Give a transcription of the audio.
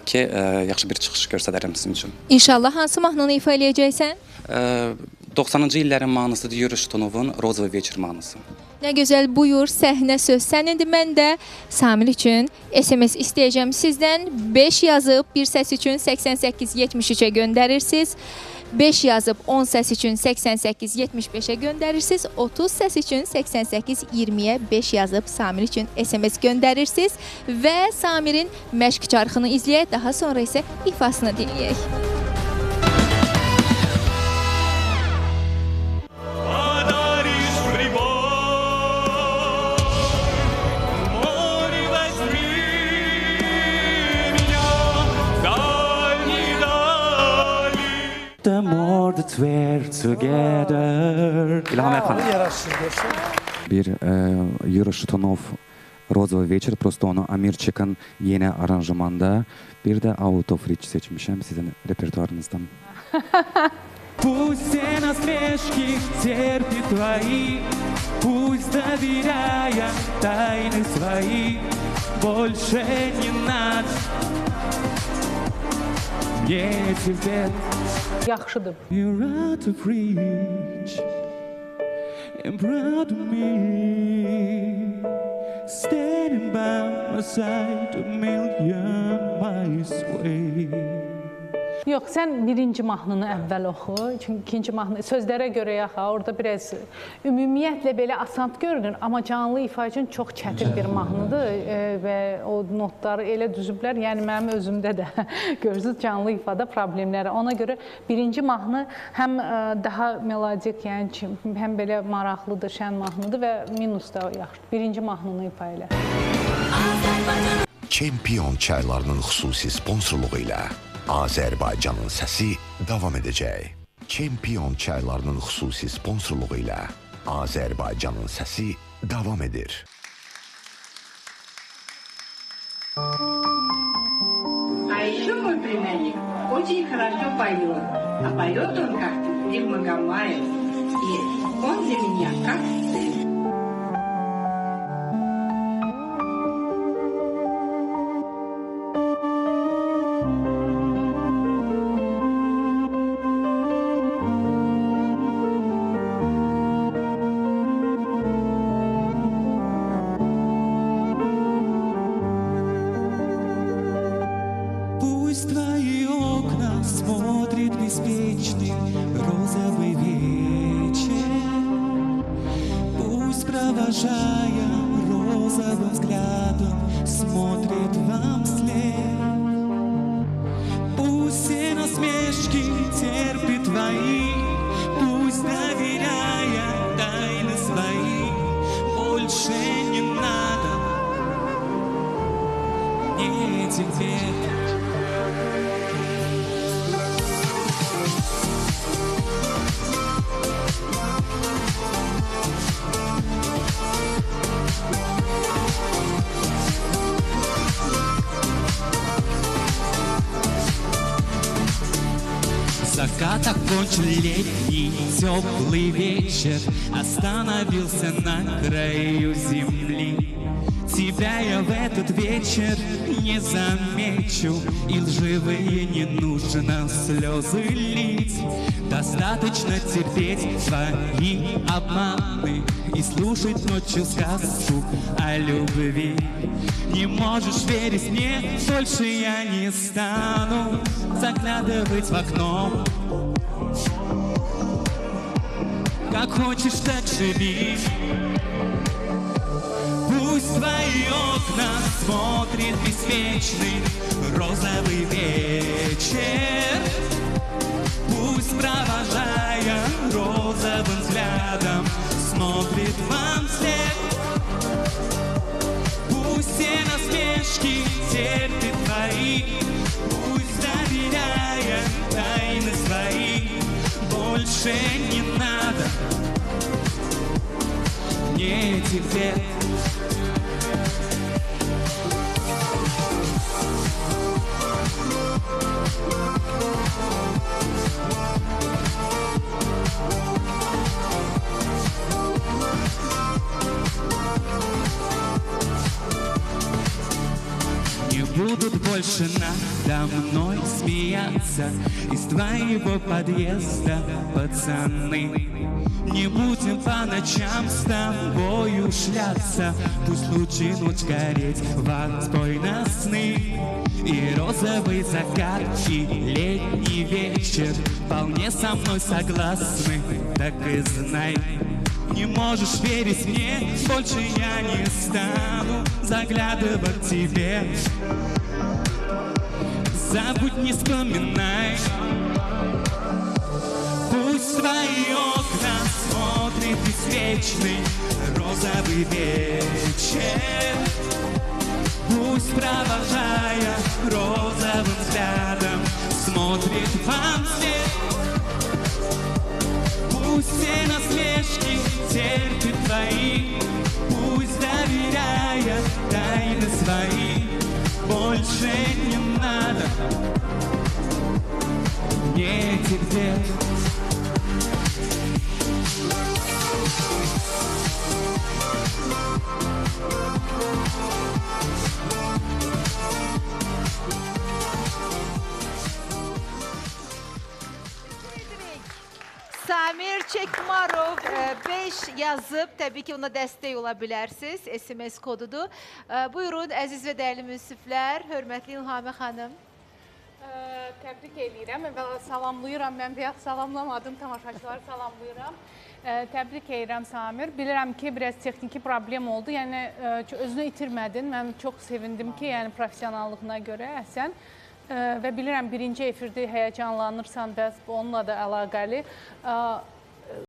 Ki, yaxşı bir çıxış göstərərəm sizin üçün. İnşallah hansı mahnını ifa eləyəcəksən? 90-cı illərin mahnısıdır Yuri Ştunovun Rozovый вечер mahnısı. Nə gözəl, buyur, səhnə söz sənindir. Mən də Samir üçün SMS istəyəcəm sizdən. 5 yazıb, bir səs üçün 8873-ə göndərirsiniz. 5 yazıb 10 səs üçün 8875-ə göndərirsiniz. 30 səs üçün 8820-yə 5 yazıb Samir üçün SMS göndərirsiniz. Və Samirin məşq çarxını izləyək, daha sonra isə ifasını dinləyək. The more that we're together. İlham Erkan. Bir Yuri Ştunov Rozovый вечер, просто onu Amirçik'in yeni aranjmanda. Bir de Out of Reach seçmişim sizin repertuarınızdan. Пусть все насмешки терпит твои, пусть доверяя тайны свои, больше не надо мне тебе. Yaxşıdır. You're out of reach and proud of me, standing by my side a million miles away. Yox, sən birinci mahnını əvvəl oxu. Çünki ikinci mahnı sözlərə görə yaxa, orada biraz ümumiyyətlə belə asan görünür, amma canlı ifa üçün çox çətin bir mahnıdır və o notları elə düzüblər. Yəni mənim özümdə də görürsüz canlı ifada problemləri. Ona görə birinci mahnı həm daha melodik, yəni həm belə maraqlıdır, şən mahnıdır və minus da yaxşı. Birinci mahnını ifa elə. Çempion çaylarının xüsusi sponsorluğu ilə Azərbaycanın səsi davam edəcək. Çempion çaylarının xüsusi sponsorluğu ilə Azərbaycanın səsi davam edir. А еще мой племянник очень хорошо поет. А поет он как-то Дим Магомаев. И он для меня как сын. Пусть твои окна смотрит беспечный розовый вечер, пусть, провожая розовым взглядом, смотрит вам вслед. Пусть все насмешки терпит твои, пусть, доверяя тайны свои, больше не надо мне тебе. Закат окончил летний теплый вечер, остановился на краю земли. Тебя я в этот вечер не замечу, и лживые не нужно слезы лить. Достаточно терпеть твои обманы и слушать ночью сказку о любви. Не можешь верить мне, больше я не стану заглядывать в окно. Как хочешь, так живи. Пусть твои окна смотрит беспечный розовый вечер. Пусть, провожая розовым взглядом, смотрит вам вслед. Пусть все насмешки терпит твои, пусть, доверяя тайны свои, больше не надо мне тебе. будут больше надо мной смеяться из твоего подъезда, пацаны. Не будем по ночам с тобою шляться, пусть лучи ночь гореть в отбой на сны. И розовый закат, и летний вечер вполне со мной согласны, так и знай. Не можешь верить мне, больше я не стану заглядывать к тебе. Забудь, не вспоминай. Пусть твои окна смотрит беспечный розовый вечер. Пусть, провожая розовым взглядом, смотрит вам вслед. Пусть все насмешки терпит твои, пусть, доверяя тайны свои, больше не надо мне терпеть. Samir Çekmarov 5 yazıb, təbii ki ona dəstək ola bilərsiniz, SMS kodudur. Buyurun, əziz və dəyərli münsiflər, hörmətli İlhamə xanım. Təbrik edirəm. Əvvəla salamlayıram. Mən bayaq salamlamadım, tamaşaçıları salamlayıram. Təbrik edirəm Samir. Bilirəm ki, biraz texniki problem oldu. Yəni özünü itirmədin. Mən çox sevindim ki, yəni professionallığına görə Əhsən. Və bilirəm birinci efirdə həyəcanlanırsan, bəs onunla da əlaqəli.